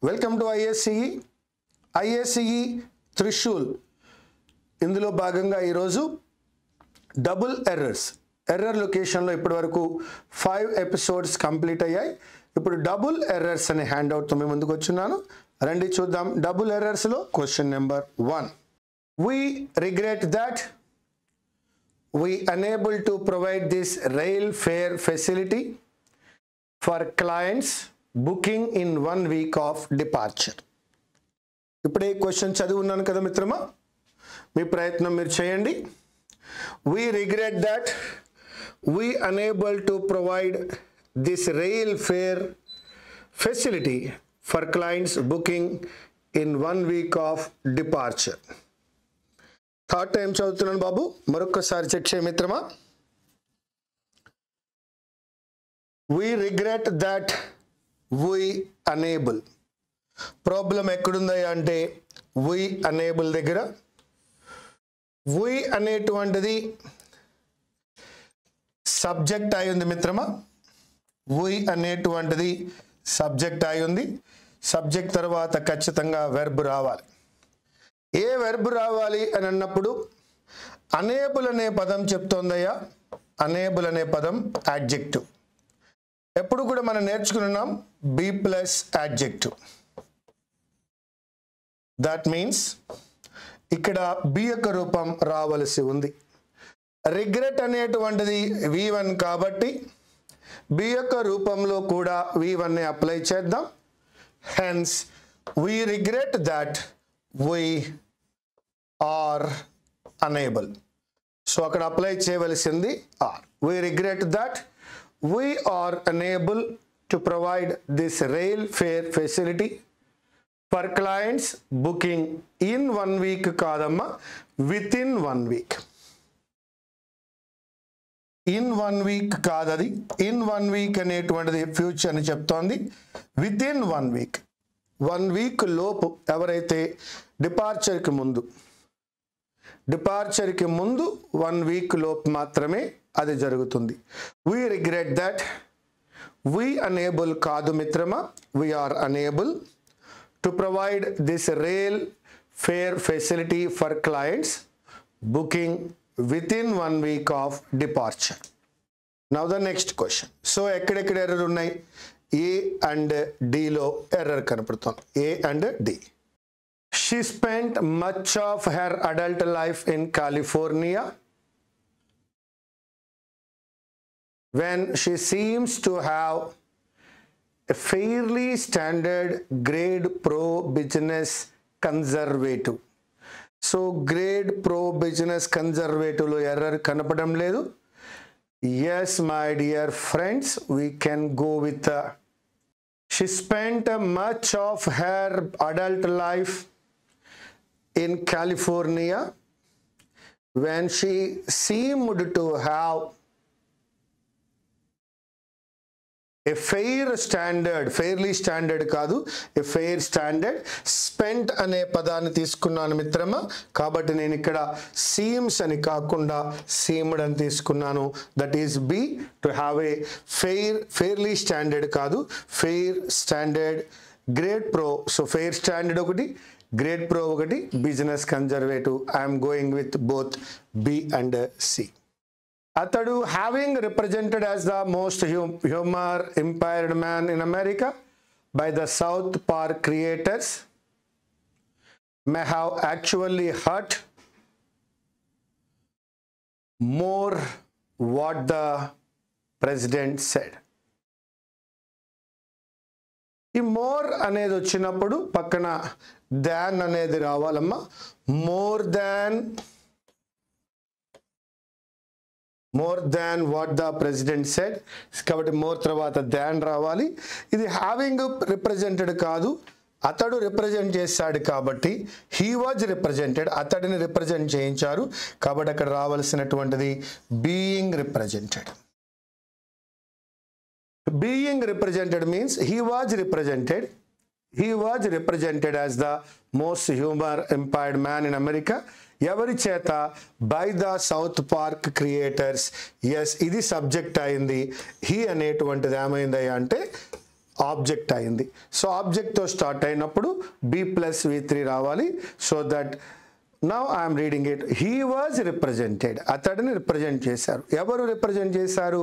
Welcome to IACE Trishul. ఇందులో భాగంగా ఈరోజు డబుల్ ఎర్రర్ లొకేషన్లో ఇప్పటి వరకు 5 ఎపిసోడ్స్ కంప్లీట్ అయ్యాయి. ఇప్పుడు డబుల్ ఎర్రర్స్ అనే హ్యాండ్అవుట్తో మేము ముందుకు వచ్చున్నాను. రండి చూద్దాం. డబుల్ ఎర్రర్స్లో question number 1. We regret that we unable to provide this rail fare facility for clients booking in 1 week of departure. ఇప్పుడే క్వశ్చన్ చదివి ఉన్నాను కదా మిత్రమా, మీ ప్రయత్నం మీరు చేయండి. We regret that we unable to provide this rail fare facility for clients booking in 1 week of departure. Third time చదువుతున్నాను బాబు, మరొకసారి చెక్ చేయ మిత్రమా. We regret that we unable. Problem ఎక్కడుందయ్యా అంటే we unable దగ్గర. we అనేటువంటిది సబ్జెక్ట్ అయి ఉంది మిత్రమా. we అనేటువంటిది సబ్జెక్ట్ అయి ఉంది. సబ్జెక్ట్ తర్వాత ఖచ్చితంగా వెర్బ్ రావాలి. ఏ వెర్బ్ రావాలి అని అన్నప్పుడు అనేబుల్ అనే పదం చెప్తోందయ్యా. అనేబుల్ అనే పదం యాడ్జెక్టివ్. ఎప్పుడు కూడా మనం నేర్చుకున్నాం B plus adjective. That means ఇక్కడ బి యొక్క రూపం రావలసి ఉంది. రిగ్రెట్ అనేటువంటిది V1 కాబట్టి బి యొక్క రూపంలో కూడా V1 అప్లై చేద్దాం. Hence we regret that we are unable. So అక్కడ అప్లై చేయవలసింది are. we regret that we are unable to provide this rail fare facility for clients booking in 1 week కాదమ్మా, within 1 week. in 1 week కాదది. in 1 week అనేటువంటిది future అని చెప్తోంది. within 1 week, 1 week లోపు ఎవరైతే డిపార్చర్కి ముందు 1 week లోపు మాత్రమే అది జరుగుతుంది. we regret that we unable కాదు మిత్రమా, we are unable to provide this rail fare facility for clients booking within 1 week of departure. Now the next question. So ఎక్కడెక్కడ ఎర్రర్ ఉన్నాయి? A and D లో error కనపడుతుంది. A and D. She spent much of her adult life in California when she seems to have a fairly standard grade pro business conservative. So grade pro business కన్జర్వేటివ్లో error కనపడడం లేదు. Yes, my dear friends, we can go with she spent much of her adult life in California when she seemed to have a fair standard. fairly standard కాదు, a fair standard. spent అనే పదాన్ని తీసుకున్నాను మిత్రమా, కాబట్టి నేను ఇక్కడ seems అని కాకుండా seemed అని తీసుకున్నాను. That is B. To have a fairly standard కాదు, fair standard grade pro. So fair standard ఒకటి, గ్రేడ్ ప్రో ఒకటి, business conservative. I'm going with both B and C. అతడు having represented as the most humour impaired man in America by the South Park creators may have actually hurt more what the president said. ఈ more అనేది వచ్చినప్పుడు పక్కన than అనేది రావాలమ్మా. More than what the president said. కాబట్టి more తర్వాత దాన్ రావాలి. ఇది హ్యావింగ్ రిప్రజెంటెడ్ కాదు, అతడు రిప్రజెంట్ చేశాడు కాబట్టి హీ వాజ్ రిప్రజెంటెడ్, అతడిని రిప్రజెంట్ చేయించారు కాబట్టి అక్కడ రావాల్సినటువంటిది being represented. being represented means he was represented as the most humor impaired man in America. ఎవరి చేత? By the South Park creators. Yes, ఇది సబ్జెక్ట్ అయింది. హీ అనేటువంటిది ఏమైంది అంటే ఆబ్జెక్ట్ అయింది. సో ఆబ్జెక్ట్తో స్టార్ట్ అయినప్పుడు బి ప్లస్ V3 రావాలి. So that now I'm reading it. He was represented, అతడిని రిప్రజెంట్ చేశారు. ఎవరు రిప్రజెంట్ చేశారు?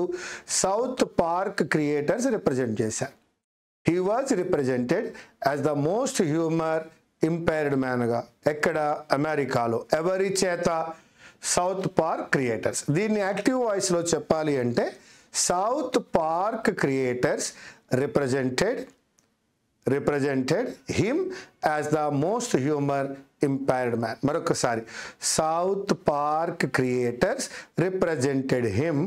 సౌత్ పార్క్ క్రియేటర్స్ రిప్రజెంట్ చేశారు. He was represented as the most humour impaired మ్యాన్గా. ఎక్కడ? అమెరికాలో. ఎవరి చేత? South Park creators. దీన్ని యాక్టివ్ వాయిస్లో చెప్పాలి అంటే South Park creators represented him as the most humor impaired man. మరొకసారి, south Park creators represented him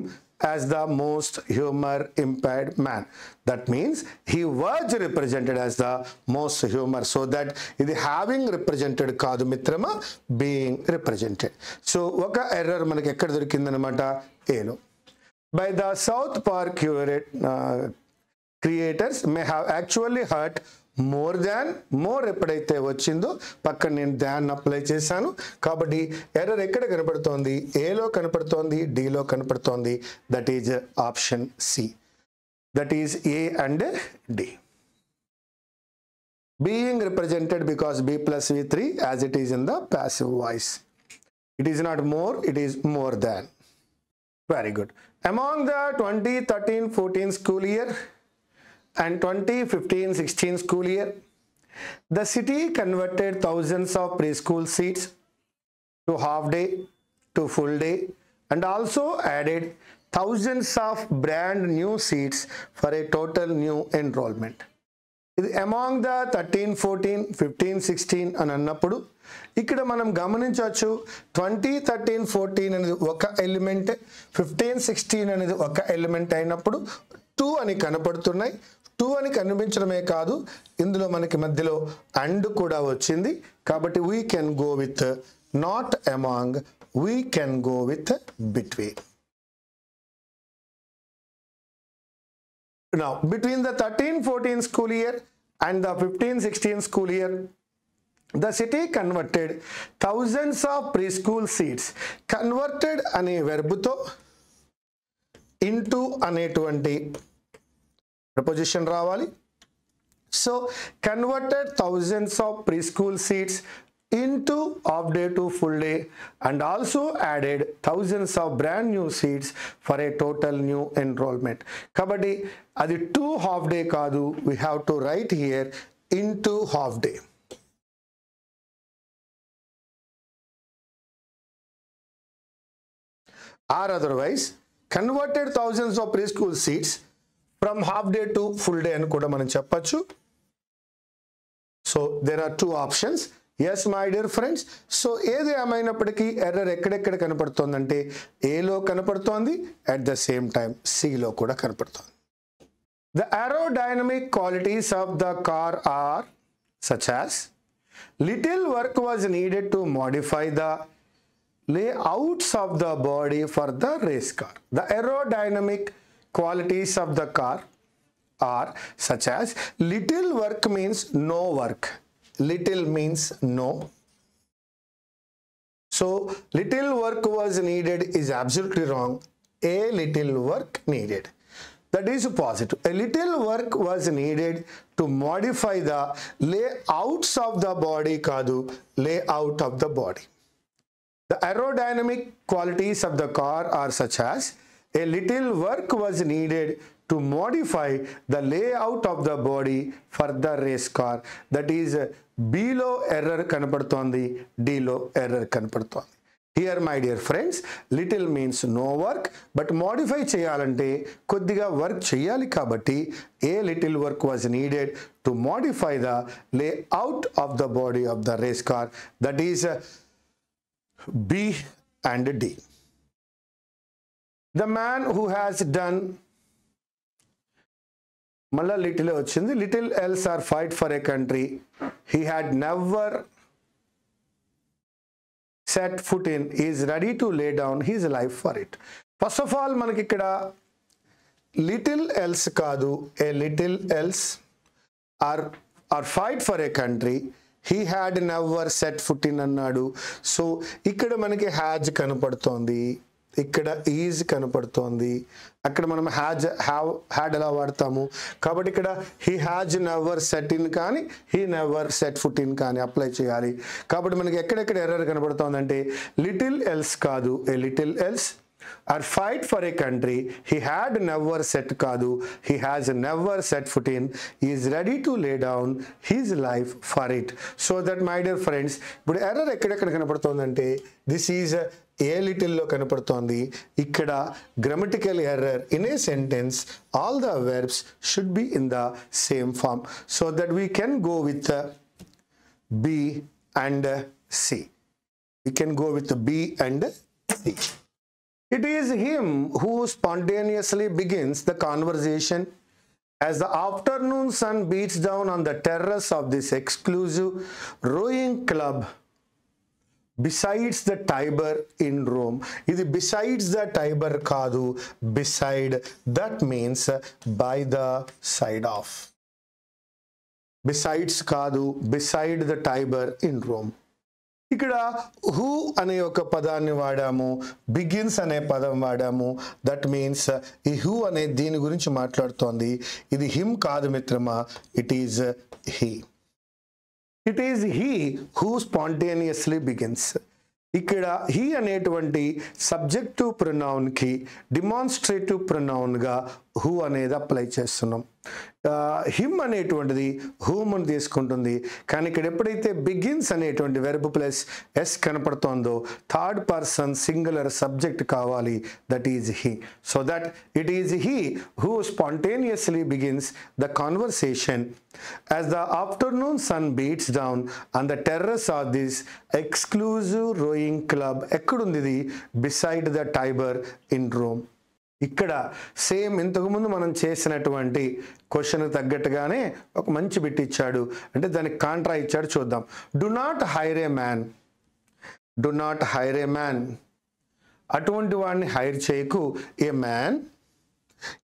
as the most humor impaired man. That means he was represented as the most humor. So that ఇది having represented కాదు మిత్రమా, being represented. So ఒక error మనకి ఎక్కడ దొరికిందనమాట? ఏలో. By the South Park creators may have actually hurt more than, more ఎప్పుడైతే వచ్చిందో పక్కన నేను దాన్ని అప్లై చేశాను కాబట్టి ఎర్రర్ ఎక్కడ కనపడుతోంది? ఏలో కనపడుతోంది, డిలో కనపడుతోంది. That is option C. That is A and D. Being represented because B plus V3 as it is in the passive voice. It is not more, it is more than. Very good. Among the 2013-14 school year and 2015-16 school year, the city converted thousands of preschool seats to half day, to full day, and also added thousands of brand new seats for a total new enrollment. ఇది among the 13, 14, 15, 16 అని అన్నప్పుడు ఇక్కడ మనం గమనించవచ్చు 2013, 14 అనేది ఒక element, 15, 16 అనేది ఒక ఎలిమెంట్ అయినప్పుడు 2 అని కనపడుతున్నాయి. 2 అని కనిపించడమే కాదు, ఇందులో మనకి మధ్యలో అండ్ కూడా వచ్చింది. కాబట్టి we can go with not among, we can go with between. Now, between the 13-14 school year and the 15-16 school year, the city converted thousands of preschool seats. Converted ane verb to into అనేటువంటి preposition రావాలి. So, converted thousands of preschool seats into half day to full day and also added thousands of brand new seats for a total new enrollment. Kabadi adi 2 half day kaadu, we have to write here into half day. Or otherwise converted thousands of preschool seats from half day to full day అని కూడా మనం చెప్పొచ్చు. So there are 2 options. Yes, my dear friends. So ఏది ఏమైనప్పటికీ error ఎక్కడెక్కడ కనపడుతోందంటే ఏలో కనపడుతోంది, at the same time సిలో కూడా కనపడుతోంది. The aerodynamic qualities of the car are such as little work was needed to modify the layouts of the body for the race car. The aerodynamic qualities of the car are such as little work means no work. Little means no. So little work was needed is absolutely wrong. A little work needed. That is positive. A little work was needed to modify the layouts of the body kadu, layout of the body. The aerodynamic qualities of the car are such as a little work was needed to modify the layout of the body for the race car. That is B లో error కనపడుతోంది, D లో error కనపడుతోంది. Here my dear friends, little means no work, but modify చేయాలంటే కొద్దిగా work చేయాలి కాబట్టి a little work was needed to modify the layout of the body of the race car. That is B and D. The man who has done మళ్ళా little వచ్చింది. Little else or fight for a country he had never set foot in is ready to lay down his life for it. First of all మనకి ఇక్కడ little else కాదు, a little else or fight for a country he had never set foot in అన్నాడు. So ఇక్కడ మనకి has కనపడుతోంది. ఇక్కడ is కనపడుతోంది, అక్కడ మనం హ్యాడ్ ఎలా వాడతాము, కాబట్టి ఇక్కడ he has never set in కానీ he never set foot in కానీ అప్లై చేయాలి. కాబట్టి మనకి ఎక్కడెక్కడ ఎర్రర్ కనపడుతోందంటే లిటిల్ ఎల్స్ కాదు, a little else, or fight for a country, he had never set కాదు, he has never set foot in, is ready to lay down his life for it. So that my dear friends, ఇప్పుడు error ఎక్కడెక్కడ కనపడుతోందంటే this is a లిటిల్లో కనపడుతోంది. ఇక్కడ grammatical error in a sentence all the verbs should be in the same form so that we can go with B and C. We can go with the B and C. It is him who spontaneously begins the conversation as the afternoon sun beats down on the terrace of this exclusive rowing club besides the Tiber in Rome. ఇది besides the Tiber కాదు, beside, that means by the side of. Besides కాదు, beside the Tiber in Rome. ఇక్కడ who అనే ఒక పదాన్ని వాడాము, begins అనే పదం వాడాము. దట్ మీన్స్ ఈ హూ అనే దీని గురించి మాట్లాడుతోంది. ఇది హిమ్ కాదు మిత్రమా, it is he. It is he who spontaneously begins. ఇక్కడ హీ అనేటువంటి సబ్జెక్టివ్ ప్రొనౌన్కి డిమాన్స్ట్రేటివ్ ప్రొనౌన్గా హూ అనేది అప్లై చేస్తున్నాం. హిమ్ అనేటువంటిది హూమ్ని తీసుకుంటుంది, కానీ ఇక్కడ ఎప్పుడైతే బిగిన్స్ అనేటువంటి వెర్బ్ ప్లస్ ఎస్ కనపడుతోందో థర్డ్ పర్సన్ సింగులర్ సబ్జెక్ట్ కావాలి, that is he. So that it is he who spontaneously begins the conversation as the afternoon sun beats down on the terrace of this exclusive rowing club. ఎక్కడుంది ఇది? beside the Tiber in Rome. ఇక్కడ same ఇంతకుముందు మనం చేసినటువంటి question తగ్గట్టుగానే ఒక మంచి bit ఇచ్చాడు, అంటే దానికి కాంట్రా ఇచ్చాడు. చూద్దాం. Do not hire a man, do not hire a man, అటువంటి వాడిని హైర్ చేయకు. ఏ మ్యాన్,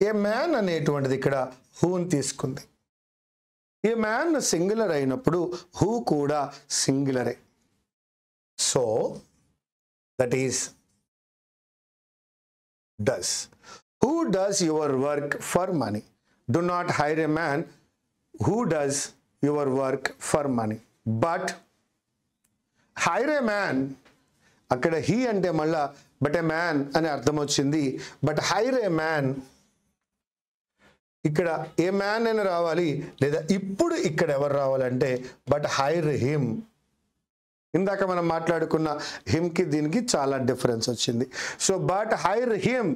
ఏ మ్యాన్ అనేటువంటిది ఇక్కడ హూని తీసుకుంది. ఏ మ్యాన్ సింగులర్ అయినప్పుడు హూ కూడా సింగులరే. So that is does. Who does your work for money? Do not hire a man who does your work for money. But hire a man, అక్కడ he అంటే మళ్ళా బట్ ఏ మ్యాన్ అని అర్థం వచ్చింది. But hire a man, ఇక్కడ ఏ man అని రావాలి, లేదా ఇప్పుడు ఇక్కడ ఎవరు రావాలంటే బట్ హైర్ హిమ్. ఇందాక మనం మాట్లాడుకున్న హిమ్కి దీనికి చాలా డిఫరెన్స్ వచ్చింది. So but hire him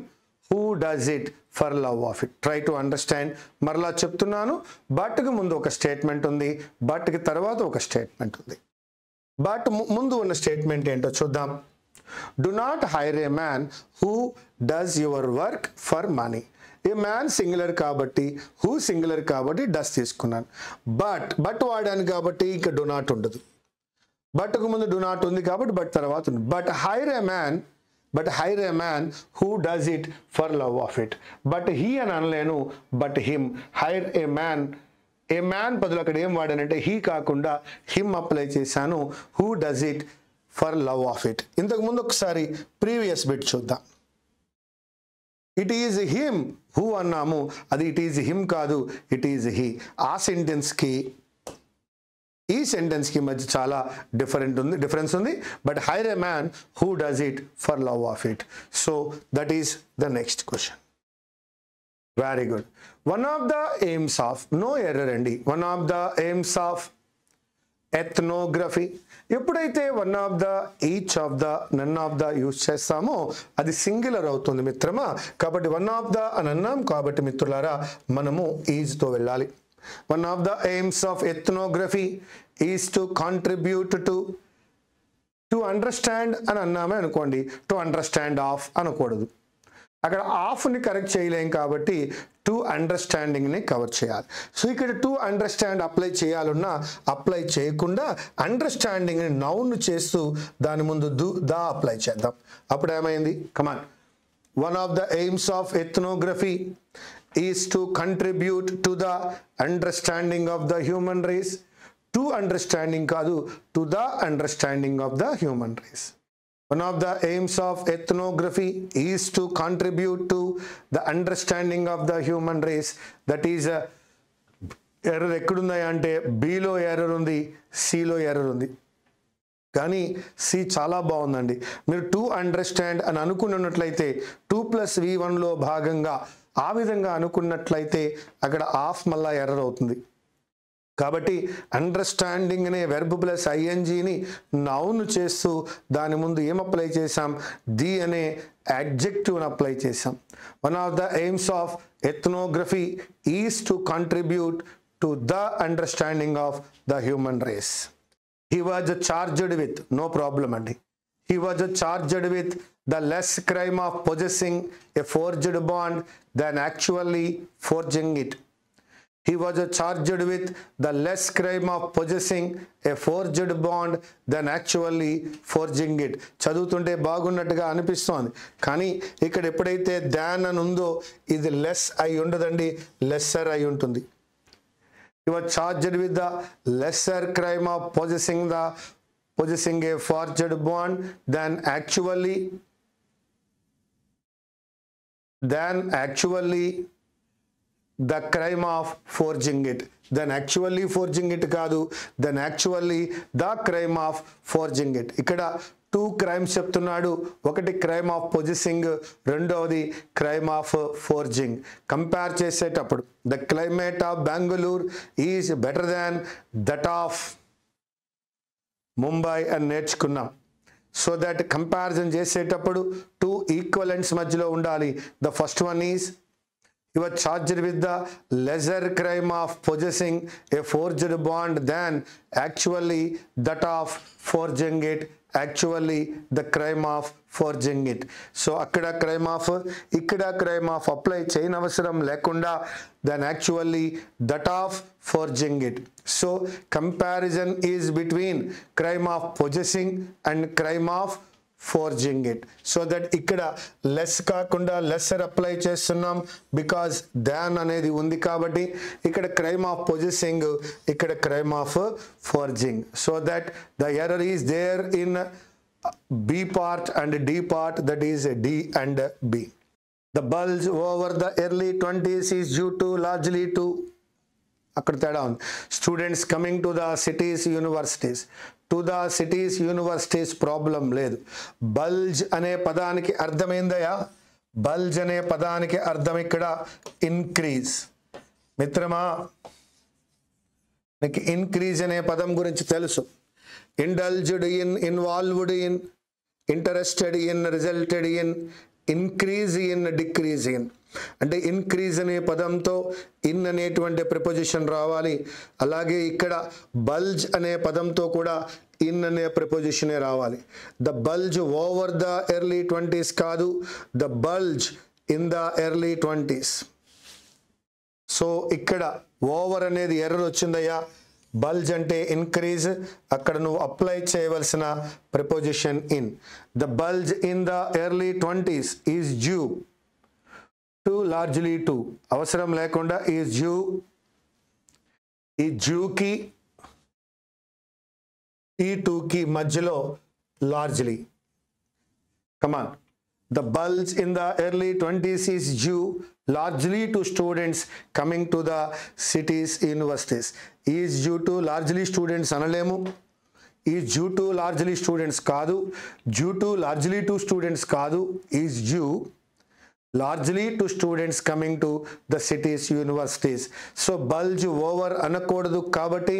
who does it for love of it. Try to understand. మరలా చెప్తున్నాను, బట్కి ముందు ఒక స్టేట్మెంట్ ఉంది, బట్కి తర్వాత ఒక స్టేట్మెంట్ ఉంది. బట్ ముందు ఉన్న స్టేట్మెంట్ ఏంటో చూద్దాం. Do not hire a man who does your work for money. A man singular కాబట్టి, హూ సింగులర్ కాబట్టి డస్ తీసుకున్నాను. బట్ వాడాను కాబట్టి ఇక డు నాట్ ఉండదు. బట్కు ముందు డు నాట్ ఉంది కాబట్టి బట్ తర్వాత ఉంది. But hire a man who does it for love of it. But he అని అనలేను, but him. Hire a man బదులు అక్కడ ఏం వాడానంటే హీ కాకుండా హిమ్ అప్లై చేశాను. Who does it for love of it. ఇంతకు ముందు ఒకసారి ప్రీవియస్ బిట్ చూద్దాం. ఇట్ ఈజ్ హిమ్ హూ అన్నాము, అది ఇట్ ఈజ్ హిమ్ కాదు, ఇట్ ఈజ్ హీ. ఆ సెంటెన్స్కి ఈ సెంటెన్స్కి మధ్య చాలా డిఫరెన్స్ ఉంది. But hire a man who does it for love of it. So that is the next question. Very good. One of the aims of, no error అండి, one of the aims of ethnography. ఎప్పుడైతే one of the, each of the, none of the use చేస్తామో అది singular అవుతుంది మిత్రమా. కాబట్టి one of the అని అన్నాం కాబట్టి మిత్రులారా మనము ఈజ్తో వెళ్ళాలి. One of the aims of ethnography is to contribute to understand అని అన్నామే అనుకోండి, టు అండర్స్టాండ్ ఆఫ్ అనకూడదు. అక్కడ ఆఫ్ని కరెక్ట్ చేయలేం కాబట్టి టు అండర్స్టాండింగ్ని కవర్ చేయాలి. సో ఇక్కడ టు అండర్స్టాండ్ అప్లై చేయాలన్నా అప్లై చేయకుండా అండర్స్టాండింగ్ని నౌన్ చేస్తూ దాని ముందు ద అప్లై చేద్దాం. అప్పుడు ఏమైంది? Come on. One of the aims of ethnography is to contribute to the understanding of the human race. To understanding కాదు, to the understanding of the human race. One of the aims of ethnography is to contribute to the understanding of the human race. That is error ఎక్కడున్నాయి అంటే below error ఉంది, సిలో error ఉంది. కానీ C చాలా బాగుందండి. మీరు టు అండర్స్టాండ్ అని అనుకున్నట్లయితే 2+V1లో భాగంగా ఆ విధంగా అనుకున్నట్లయితే అక్కడ ఆఫ్ మళ్ళా ఎర్రర్ అవుతుంది. కాబట్టి అండర్స్టాండింగ్ అనే వెర్బ్ ప్లస్ ఐఎన్జీని నౌన్ చేస్తూ దాని ముందు ఏం అప్లై చేసాం, ది అనే adjective అప్లై చేసాం. One of the aims of ethnography is to contribute to the understanding of the human race. He was charged with, no problem అండి. He was charged with the less crime of possessing a forged bond than actually forging it. He was charged with the less crime of possessing a forged bond than actually forging it. చదువుతుంటే బాగున్నట్టుగా అనిపిస్తోంది, కానీ ఇక్కడ ఎప్పుడైతే దాన్ అని ఉందో ఇది less అయి ఉండదండి, లెస్సర్ అయి ఉంటుంది. He was charged with the lesser crime of possessing a forged bond than actually the crime of forging it. Then actually forging it కాదు, then actually the crime of forging it. ఇక్కడ 2 crimes చెప్తున్నాడు. ఒకటి crime of possessing, రెండవది crime of forging. Compare చేసేటప్పుడు the climate of Bengaluru is better than that of Mumbai అని నేర్చుకున్నాం. So that comparison చేసేటప్పుడు 2 equivalents మధ్యలో ఉండాలి. The first one is he was charged with the lesser crime of possessing a forged bond than actually that of forging it, actually the crime of forging it. So akkada crime of, ikkada crime of apply చేయన అవసరం లేకుండా than actually that of forging it. So comparison is between crime of possessing and crime of forging it. So that ikkada less కాకుండా lesser apply చేస్తున్నాం because than అనేది ఉంది కాబట్టి ఇక్కడ crime of possessing, ఇక్కడ crime of forging. So that the error is there in B part and D part, that is D and B. The bulge over the early 20s is due to largely to అక్కడ తేడా ఉంది. Students coming to the cities universities, to the cities universities problem లేదు. Bulge అనే పదానికి అర్థమైందయా? Bulge అనే పదానికి అర్థం ఇక్కడ ఇన్క్రీజ్. మిత్రమా, నీకు ఇన్క్రీజ్ అనే పదం గురించి తెలుసు. Indulged in, involved in, interested in, resulted in, increase in, decrease in. అంటే ఇంక్రీజ్ అనే పదంతో ఇన్ అనేటువంటి ప్రిపోజిషన్ రావాలి. అలాగే ఇక్కడ బల్జ్ అనే పదంతో కూడా ఇన్ అనే ప్రిపోజిషనే రావాలి. The bulge over the early 20s కాదు, the bulge in the early 20s. So ఇక్కడ ఓవర్ అనేది ఎర్రర్ వచ్చిందయ్యా. బల్జ్ అంటే ఇంక్రీజ్, అక్కడ నువ్వు అప్లై చేయవలసిన preposition in. The bulge in the early 20s is due to largely to, అవసరం లేకుండా ఈజ్ డ్యూ. ఈ డ్యూకి ఈ టూకి మధ్యలో largely. Come on, the bulge in the early 20s is due largely to students coming to the cities universities. Is due to largely students అనలేము, is due to largely students కాదు, due to largely to students కాదు, is due largely to students coming to the cities universities. So bulge over అనకూడదు కాబట్టి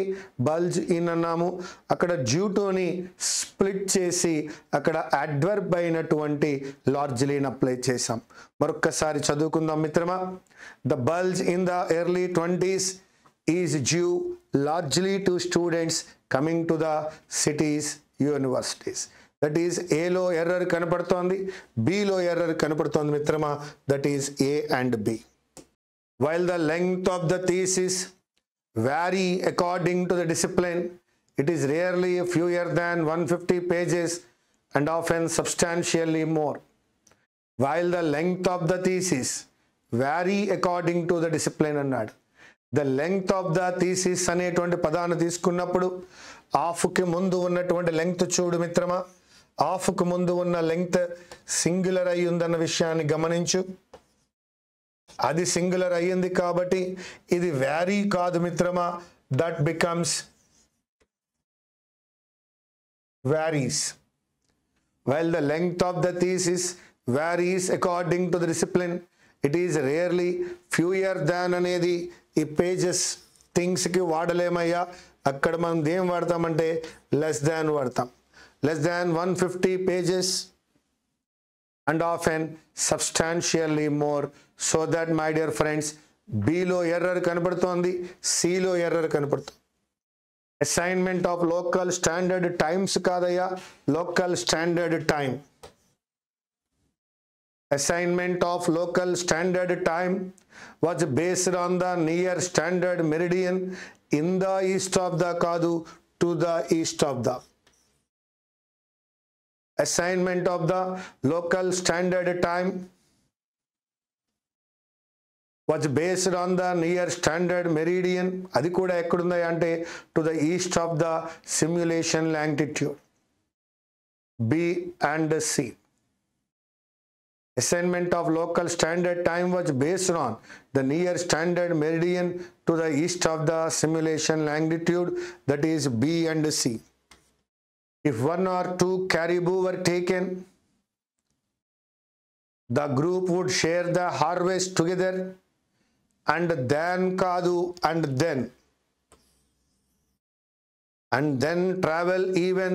bulge in అన్నాము. అక్కడ due to ని split చేసి అక్కడ అడ్వర్బ్ అయినటువంటి largely ని అప్లై చేసాం. మరొక్కసారి చదువుకుందాం మిత్రమా. The bulge in the early 20s is due largely to students coming to the cities universities. That is ఏలో ఎర్రర్ కనపడుతోంది, బిలో ఎర్రర్ కనపడుతోంది మిత్రమా. That is A and B. While the length of the thesis vary according to the discipline, it is rarely fewer than 150 pages and often substantially more. While the length of the thesis vary according to the discipline అన్నాడు. The length of the thesis అనేటువంటి పదాన్ని తీసుకున్నప్పుడు ఆఫ్కి ముందు ఉన్నటువంటి length చూడు మిత్రమా, ఆఫ్కు ముందు ఉన్న లెంగ్త్ సింగులర్ అయి ఉందన్న విషయాన్ని గమనించు. అది సింగులర్ అయ్యింది కాబట్టి ఇది వ్యారీ కాదు మిత్రమా, that becomes varies. While the length of the thesis varies according to the discipline, it is rarely fewer than అనేది ఈ పేజెస్ థింగ్స్కి వాడలేమయ్యా. అక్కడ మనం ఏం వాడతామంటే లెస్ దాన్ వాడతాం. Less than 150 pages and often substantially more. So that my dear friends, Bలో error కనపడుతోంది, Cలో error కనపడుతుంది. Assignment of local standard times కాదయ్యా, local standard time. Assignment of local standard time was based on the near standard meridian in the east of the కాదు, to the east of the. Assignment of the local standard time was based on the near standard meridian. అది కూడా ఎక్కడుంది అంటే to the east of the simulation longitude B and C. Assignment of local standard time was based on the near standard meridian to the east of the simulation longitude, that is B and C. If 1 or 2 caribou were taken, the group would share the harvest together. And then కాదు, and then travel even.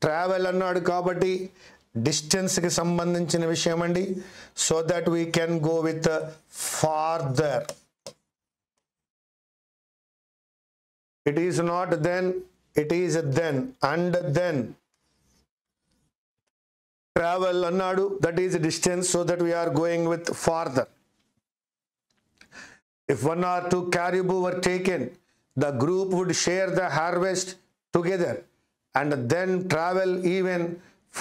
Travel అన్నాడు కాబట్టి డిస్టెన్స్కి సంబంధించిన విషయం అండి. So that we can go with farther. It is not then, it is then, and then. Travel అన్నాడు, that is distance, so that we are going with farther. If 1 or 2 caribou were taken, the group would share the harvest together and then travel even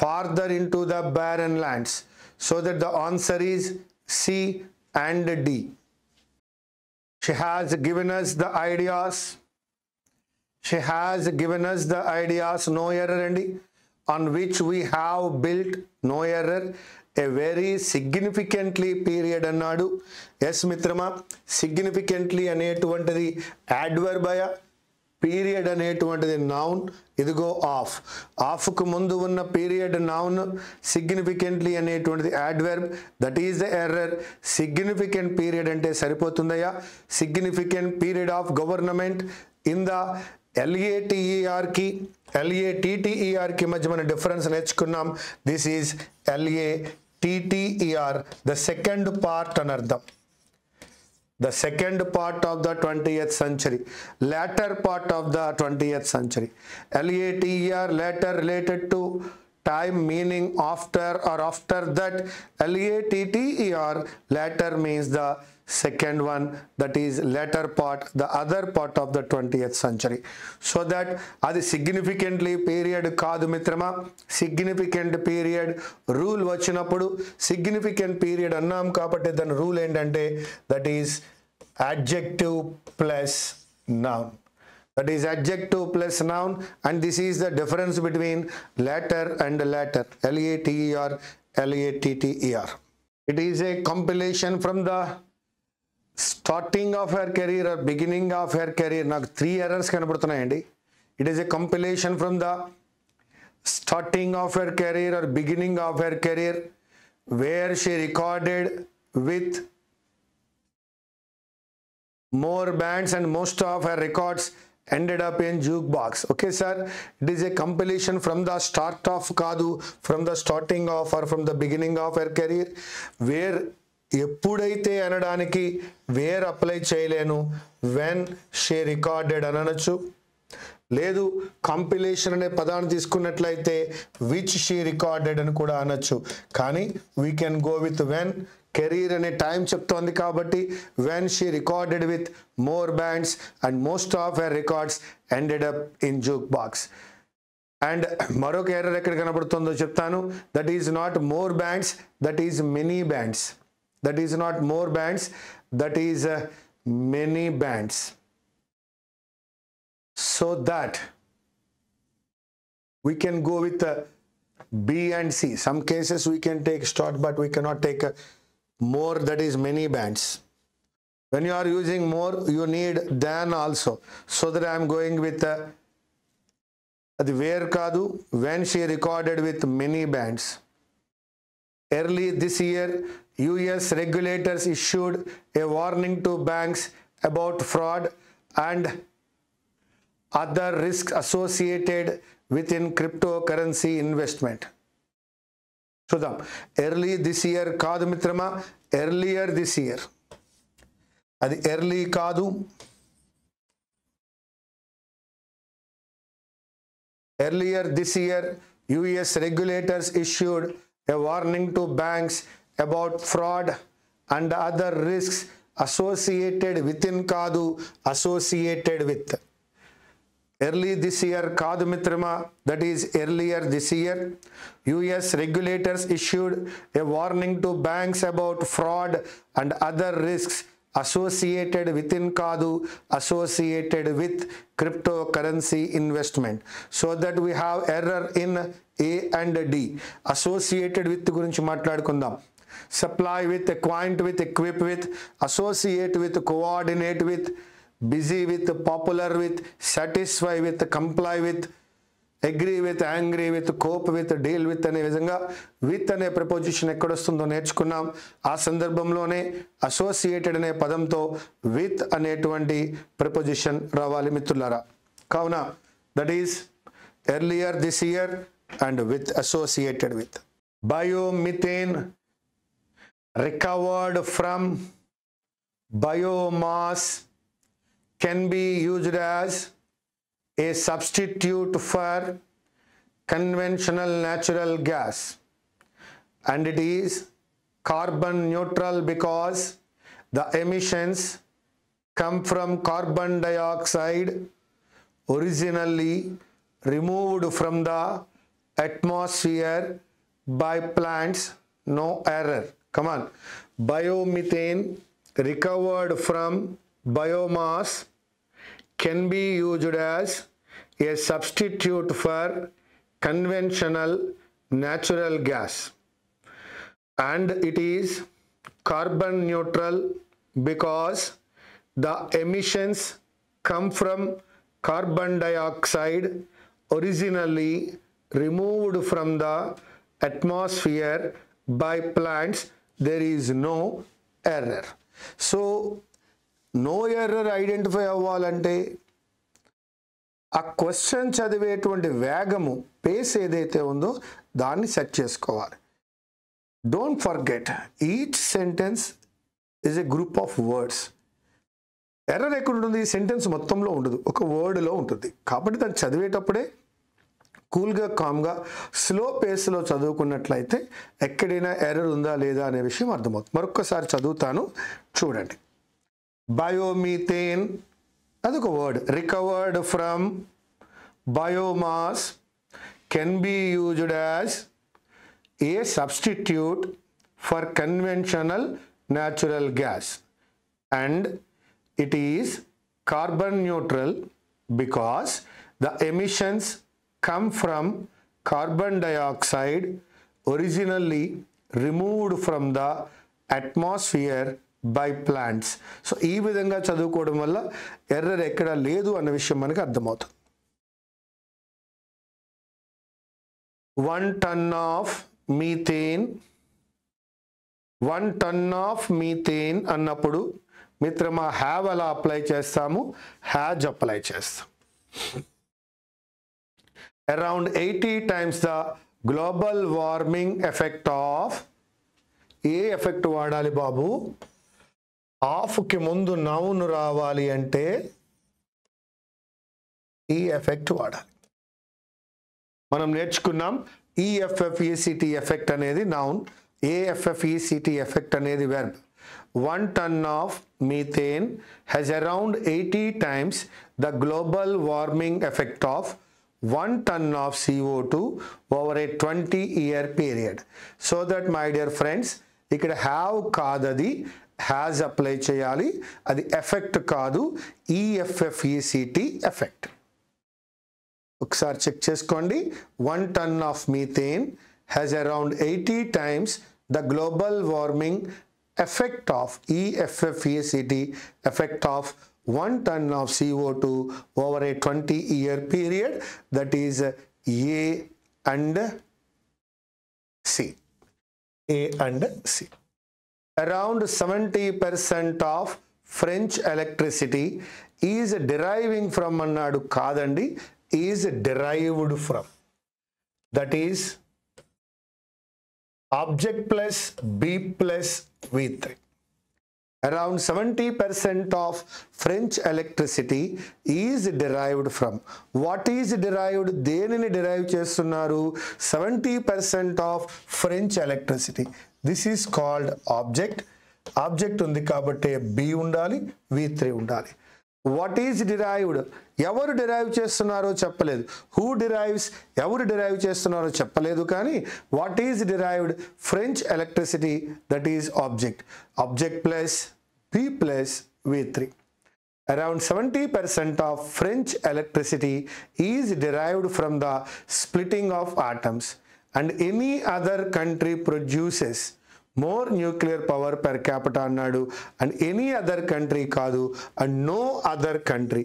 farther into the barren lands. So that the answer is C and D. She has given us the ideas. She has given us the ideas, no error andi, on which we have built, no error, a very significantly period అన్నాడు. Yes మిత్రమా, significantly అనేటువంటిది adverb అయ్యా, period అనేటువంటిది noun. ఇదిగో of, ఆఫ్కు ముందు ఉన్న period noun, significantly అనేటువంటిది adverb. That is the error. Significant period అంటే సరిపోతుందయ్యా. Significant period of government in the LATERకి LATTERకి మధ్య మన డిఫరెన్స్ నేర్చుకున్నాం. This is LATTER, the second part అని అర్థం. The second part of the 20th century, latter part of the 20th century. LATER, later, related to time, meaning after or after that. LATTER, latter means the second one, that is latter part, the other part of the 20th century. So that adi significantly period kaadu mitrama. Significant period rule vachinappudu significant period annam kabatti dan rule endante, that is adjective plus noun. That is adjective plus noun, and this is the difference between latter and latter. LATER, LATTER. It is a compilation from the starting of her career or beginning of her career. నాకు 3 errors కనబడుతున్నాయండి. It is a compilation from the starting of her career or beginning of her career, where she recorded with more bands and most of her records ended up in jukebox. Okay sir, it is a compilation from the start of కాదు, from the starting of or from the beginning of her career, where ఎప్పుడైతే అనడానికి wear apply చేయలేను, when she recorded అనొచ్చు. లేదు, కంపిలేషన్ అనే పదాన్ని తీసుకున్నట్లయితే which she recorded అని కూడా అనొచ్చు. కానీ we can go with when. Career అనే టైం చెప్తోంది కాబట్టి when she recorded with more bands and most of her records ended up in juke box. And మరొక ఎర్రర్ ఎక్కడ కనబడుతుందో చెప్తాను. That is not more bands, that is many bands. That is not more bands, that is many bands. So that we can go with B and C. Some cases we can take start, but we cannot take more, that is many bands. When you are using more, you need than also. So that I am going with the where kadu, when she recorded with many bands. Early this year, US regulators issued a warning to banks about fraud and other risks associated within cryptocurrency investment. Chudam. Early this year kadu mitrama, earlier this year. Adi early kadu. Earlier this year, US regulators issued a warning to banks about fraud and other risks associated within kadu, associated with. Early this year, Kadu Mitrama, that is earlier this year, US regulators issued a warning to banks about fraud and other risks associated within Kadu, associated with cryptocurrency investment. So that we have error in A and D. Associated with gurinchi matladukundam. Supply with, acquaint with, equip with, associate with, coordinate with, busy with, popular with, satisfy with, comply with, agree with, angry with, cope with, deal with అనే విధంగా with అనే preposition ఎక్కడొస్తుందో నేర్చుకున్నాం. ఆ సందర్భంలోనే associated అనే పదంతో with అనేటువంటి preposition రావాలి మిత్రులారా. కావున that is earlier this year and with associated with. Biomethane recovered from biomass can be used as a substitute for conventional natural gas, and it is carbon neutral because the emissions come from carbon dioxide originally removed from the atmosphere by plants. No error. Come on. Biomethane recovered from biomass can be used as a substitute for conventional natural gas, and it is carbon neutral because the emissions come from carbon dioxide originally removed from the atmosphere by plants. There is no error. So no error identify అవ్వాలంటే ఆ question చదివేటువంటి వేగము, face ఏదైతే ఉందో దాన్ని set చేసుకోవాలి. Don't forget each sentence is a group of words. Error ఎక్కడ ఉంటుంది? సెంటెన్స్ మొత్తంలో ఉండదు, ఒక వర్డ్లో ఉంటుంది. కాబట్టి దాన్ని చదివేటప్పుడే కూల్గా, కామ్గా, స్లో పేస్లో చదువుకున్నట్లయితే ఎక్కడైనా ఎర్రర్ ఉందా లేదా అనే విషయం అర్థమవుతుంది. మరొకసారి చదువుతాను, చూడండి. బయోమీథేన్ అదొక word. Recovered from biomass can be used as a substitute for conventional natural gas, and it is carbon neutral because the emissions come from carbon dioxide originally removed from the atmosphere by plants. So ఈ విధంగా చదువుకోవడం వల్ల error ఎక్కడ లేదు అన్న విషయం మనకు అర్థమవుతుంది. 1 ton of methane, 1 ton of methane అన్నప్పుడు మిత్రమా హ్యావ్ అలా అప్లై చేస్తాము, హ్యాజ్ అప్లై చేస్తాం. Around 80 times the global warming effect of, A effect వాడాలి బాబు? ఆఫ్కి ముందు నౌన్ రావాలి అంటే ఈ ఎఫెక్ట్ వాడాలి. మనం నేర్చుకున్నాం ఈఎఫ్ఎఫ్ఈసిటి ఎఫెక్ట్ అనేది నౌన్, ఏఎఫ్ఎఫ్ఈసిటి ఎఫెక్ట్ అనేది verb. 1 ton of methane has around 80 times the global warming effect of 1 ton of CO2 over a 20-year period. So that my dear friends, ఇక్కడ హ్యావ్ కాదది, హ్యాజ్ అప్లై చేయాలి. అది effect కాదు, ఈఎఫ్ఎఫ్ఈసిటి effect. ఒకసారి check చేసుకోండి. 1 ton of methane has around 80 times the global warming effect of EFFECT effect of 1 ton of CO2 over a 20-year period. That is A and C. A and C. Around 70% of French electricity is deriving from అన్నాడు. కాదండి, is derived from. That is object plus B plus V3. Around 70% of French electricity is derived from. What is derived? దేనిని derive చేస్తున్నారు? 70% of French electricity. This is called object. Object ఉంది కాబట్టి B ఉండాలి, V3 ఉండాలి. What is derived? ఎవరు derive చేస్తున్నారో చెప్పలేదు. Who derives? ఎవరు derive చేస్తున్నారో చెప్పలేదు. కానీ what is derived? French electricity, that is object. Object plus B plus V3. Around 70% of French electricity is derived from the splitting of atoms, and any other country produces more nuclear power per capita అన్నాడు. And any other country కాదు, and no other country,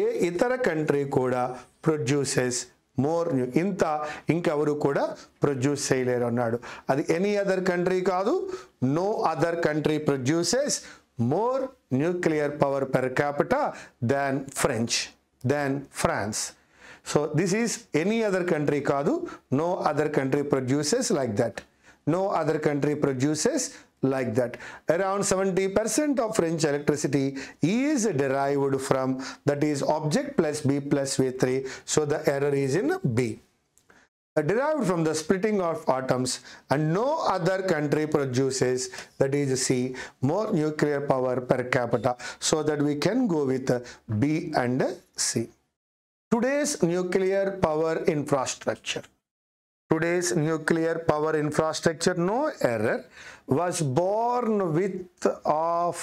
ఏ ఇతర country కూడా produces more ఇంకెవరు కూడా produce చేయలేరు అన్నాడు. అది any other country కాదు, no other country produces more nuclear power per capita than France. So this is any other country కాదు, no other country produces like that. No other country produces like that. Around 70% of French electricity is derived from, that is object plus B plus V3. So the error is in B. Derived from the splitting of atoms, and no other country produces, that is C, more nuclear power per capita. So that we can go with B and C. Today's nuclear power infrastructure. Today's nuclear power infrastructure, no error, was born with of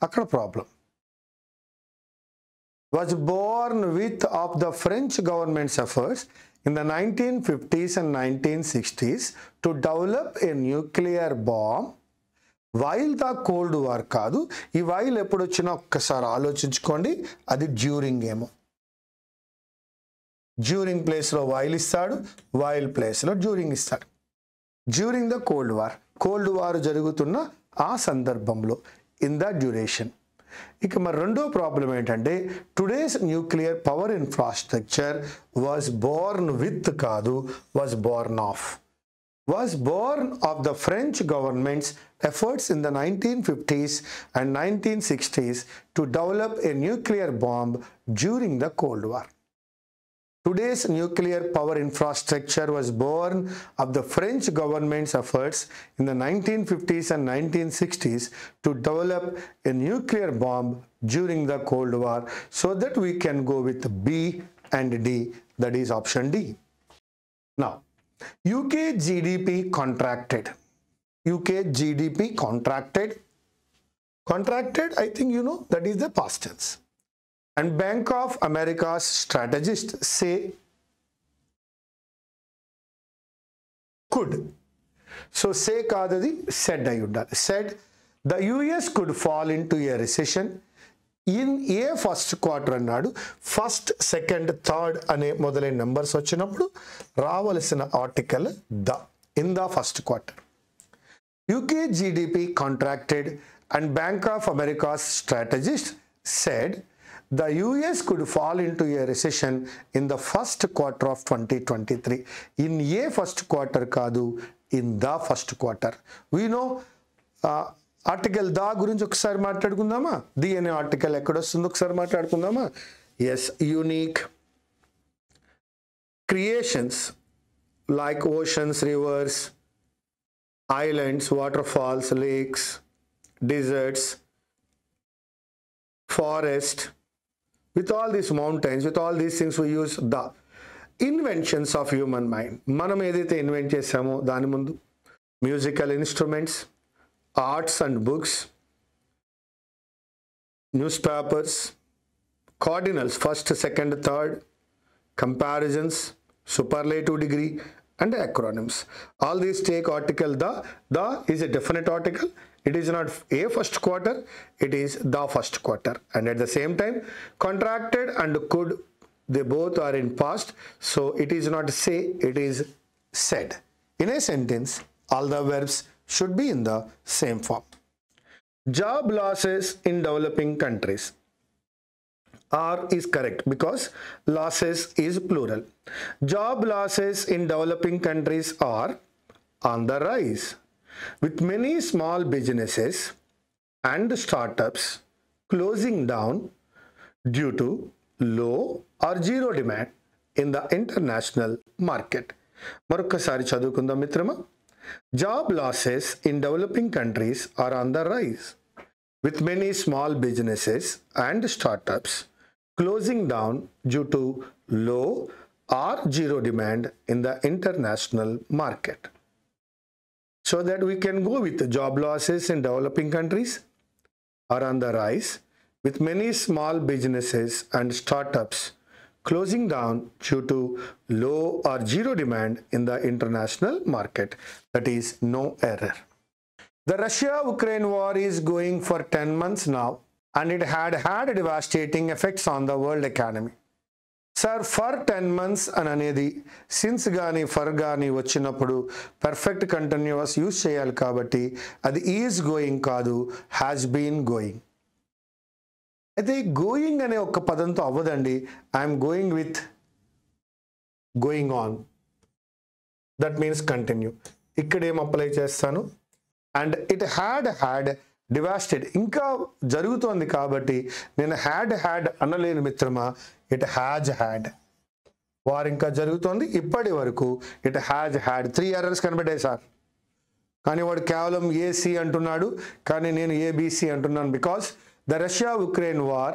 akkada problem. Was born with of the French government's efforts in the 1950s and 1960s to develop a nuclear bomb while the Cold War కాదు. ఈ while ఎప్పుడు వచ్చినా ఒక్కసారి ఆలోచించుకోండి, అది during ఏమో. During ప్లేస్లో while ఇస్తాడు, while ప్లేస్లో డ్యూరింగ్ ఇస్తాడు. During the cold war, cold war జరుగుతున్న ఆ సందర్భంలో, ఇన్ ద డ్యూరేషన్. ఇక మరి రెండో ప్రాబ్లం ఏంటంటే, today's nuclear power infrastructure was born with కాదు, was born of. Was born of the French government's efforts in the 1950s and 1960s to develop a nuclear bomb during the Cold War. Today's nuclear power infrastructure was born of the French government's efforts in the 1950s and 1960s to develop a nuclear bomb during the Cold War, so that we can go with B and D, that is option D. Now, UK GDP contracted. UK GDP contracted. Contracted, I think you know, that is the past tense. And Bank of America's strategists say could. So say కాదది said అయి ఉండాలి. Said the US could fall into a recession in a first quarter అన్నాడు. First, second, third అనే మొదలైన numbers వచ్చినప్పుడు రావలసిన article the, in the first quarter. UK GDP contracted and Bank of America's strategist said the US could fall into a recession in the first quarter of 2023. In a first quarter కాదు, in the first quarter. We know article the గురించి ఒకసారి మాట్లాడుకుందామా? The అనే article ఎక్కడొస్తుందో ఒకసారి మాట్లాడుకుందామా? Yes, unique creations like oceans, rivers, islands, waterfalls, lakes, deserts, forest, with all these mountains, with all these things we use the inventions of human mind. మనం ఏదైతే invent చేసామో దాని ముందు musical instruments, arts and books, newspapers, cardinals, first, second, third, comparisons, superlative degree, and acronyms. All these take article the. The is a definite article. It is not a first quarter, it is the first quarter. And at the same time, contracted and could, they both are in past. So it is not say, it is said. In a sentence, all the verbs should be in the same form. Job losses in developing countries. R is correct because losses is plural. Job losses in developing countries are on the rise, with many small businesses and startups closing down due to low or zero demand in the international market. మరొకసారి చదువుకుందాం మిత్రమా. Job losses in developing countries are on the rise, with many small businesses and startups closing down due to low or zero demand in the international market. So that we can go with the job losses in developing countries are on the rise, with many small businesses and startups closing down due to low or zero demand in the international market. That is no error. The Russia-Ukraine war is going for 10 months now, and it had devastating effects on the world economy. Sir, for 10 months అని అనేది since కానీ for కానీ వచ్చినప్పుడు perfect continuous use చేయాలి కాబట్టి అది is going కాదు, has been going. అయితే గోయింగ్ అనే ఒక పదంతో అవ్వదండి. I'm going with going on, that means continue. ఇక్కడ ఏం అప్లై చేస్తాను, అండ్ ఇట్ హ్యాడ్ డివాస్టెడ్, ఇంకా జరుగుతోంది కాబట్టి నేను హ్యాడ్ అనలేను మిత్రమా. ఇట్ హ్యాజ్ హ్యాడ్, వారు ఇంకా జరుగుతోంది ఇప్పటి వరకు. ఇట్ హ్యాజ్ హ్యాడ్ 3 ఎర్రర్స్ కనబడ్డాయి సార్. కానీ వాడు కేవలం ఏసీ అంటున్నాడు, కానీ నేను ఏబిసి అంటున్నాను. Because the Russia-Ukraine war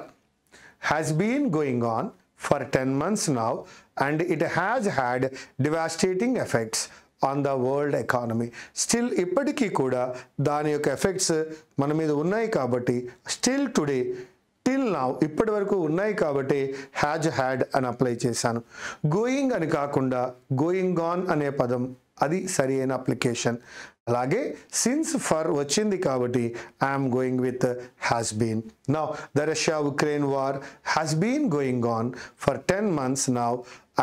has been going on for 10 months now, and it has had devastating effects on the world economy. Still ఇప్పటికీ కూడా దాని యొక్క ఎఫెక్ట్స్ మన మీద ఉన్నాయి కాబట్టి స్టిల్ టుడే టిల్ నౌ ఇప్పటి వరకు ఉన్నాయి కాబట్టి హ్యాజ్ హ్యాడ్ అని అప్లై చేశాను. గోయింగ్ అని కాకుండా గోయింగ్ ఆన్ అనే పదం అది సరి అయిన అప్లికేషన్. అలాగే సిన్స్ ఫర్ వచ్చింది కాబట్టి I'm going with has been. Now the Russia Ukraine war has been going on for 10 months now,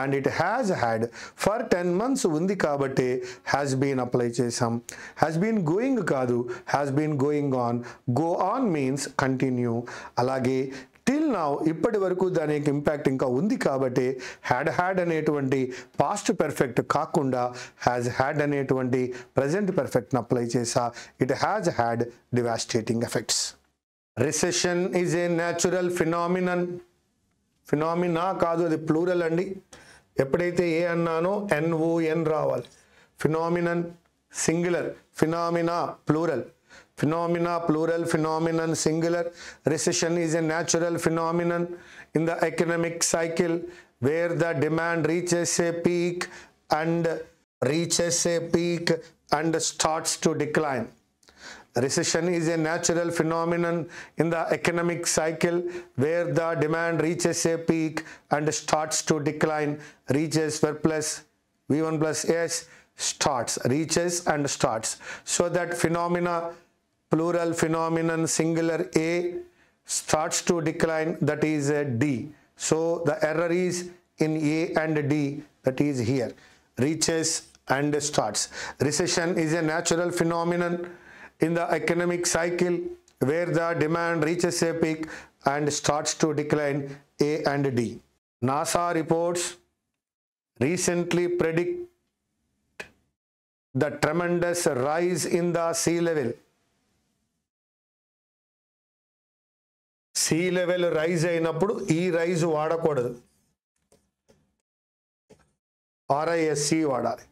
and it has had for 10 months ఉంది కాబట్టి హ్యాస్ బీన్ అప్లై చేసాం. హ్యాస్ బీన్ గోయింగ్ కాదు, has been going on. Go on means continue. అలాగే till now ఇప్పటి వరకు దాని యొక్క impact ఇంకా ఉంది కాబట్టి హ్యాడ్ అనేటువంటి పాస్ట్ పర్ఫెక్ట్ కాకుండా హ్యాజ్ హ్యాడ్ అనేటువంటి ప్రజెంట్ పర్ఫెక్ట్ని అప్లై చేసా. It has had devastating effects. Recession is a natural phenomena కాదు, అది ప్లూరల్ అండి. ఎప్పుడైతే ఏ అన్నానో NON రావాలి. Phenomenon singular, phenomena plural. Phenomena plural, phenomenon singular. Recession is a natural phenomenon in the economic cycle where the demand reaches a peak and starts to decline. Recession is a natural phenomenon in the economic cycle where the demand reaches a peak and starts to decline. Reaches were plus V1 plus S, starts, reaches and starts. So that phenomena plural, phenomenon singular A, starts to decline, that is D. So the error is in A and D, that is here. Reaches and starts. Recession is a natural phenomenon in the economic cycle where the demand reaches a peak and starts to decline, A and D. NASA reports recently predict the tremendous rise in the sea level. Sea level rise అయినప్పుడు ఈ rise వాడకూడదు, RISC వాడాలి.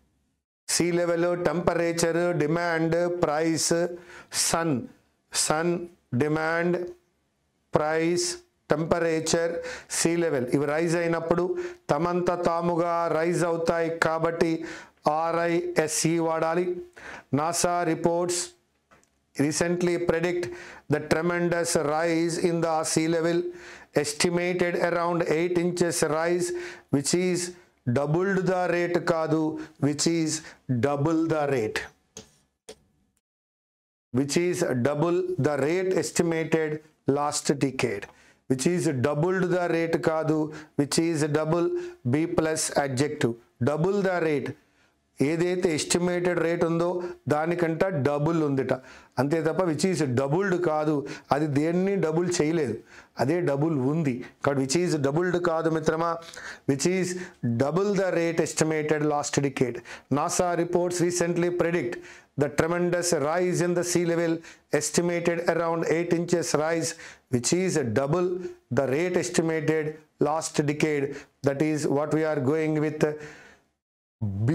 Sea level, temperature, demand, price, sun demand, price, temperature, sea level ఇవి rise అయినప్పుడు తమంత తాముగా rise అవుతాయి కాబట్టి RISC వాడాలి. NASA reports recently predict the tremendous rise in the sea level estimated around 8 inches rise, which is doubled the rate కాదు, which is double the rate, which is double the rate estimated last decade, which is doubled the rate కాదు, which is double B plus adjective, double the rate ఏదైతే estimated rate ఉందో దానికంట double ఉందిట, అంతే తప్ప which is doubled కాదు, అది దేన్ని double చేయలేదు, అదే డబుల్ ఉంది కాబట్టి విచ్ ఈజ్ డబుల్డ్ కాదు మిత్రమా, which is double the rate estimated last decade. NASA reports recently predict the tremendous rise in the sea level, estimated around 8 inches rise, which is double the rate estimated last decade. That is what we are going with B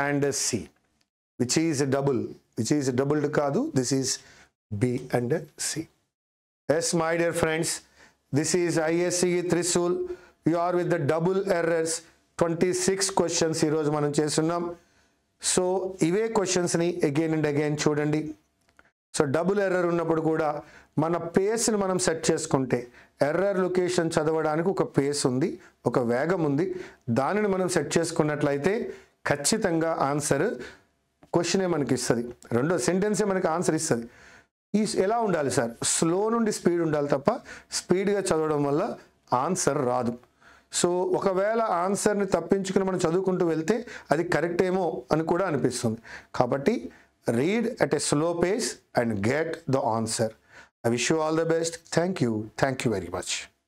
and C, which is double, which is doubled kaadu, this is B and C. Yes, my dear friends, this is ISCE Trishul. You are with the double errors, 26 questions ee roju manam chestunnam. So ఇవే క్వశ్చన్స్ని again and again చూడండి. So double error ఉన్నప్పుడు కూడా మన పేస్ని మనం set చేసుకుంటే, error location చదవడానికి ఒక పేస్ ఉంది, ఒక వేగం ఉంది, దానిని మనం సెట్ చేసుకున్నట్లయితే ఖచ్చితంగా ఆన్సర్ క్వశ్చనే మనకి ఇస్తుంది, రెండో సెంటెన్సే మనకి ఆన్సర్ ఇస్తుంది. ఈ ఎలా ఉండాలి సార్, స్లో నుండి స్పీడ్ ఉండాలి తప్ప స్పీడ్గా చదవడం వల్ల ఆన్సర్ రాదు. సో ఒకవేళ ఆన్సర్ని తప్పించుకుని మనం చదువుకుంటూ వెళ్తే అది కరెక్ట్ ఏమో అని కూడా అనిపిస్తుంది. కాబట్టి read at a slow pace and get the answer. I wish you all the best. Thank you very much.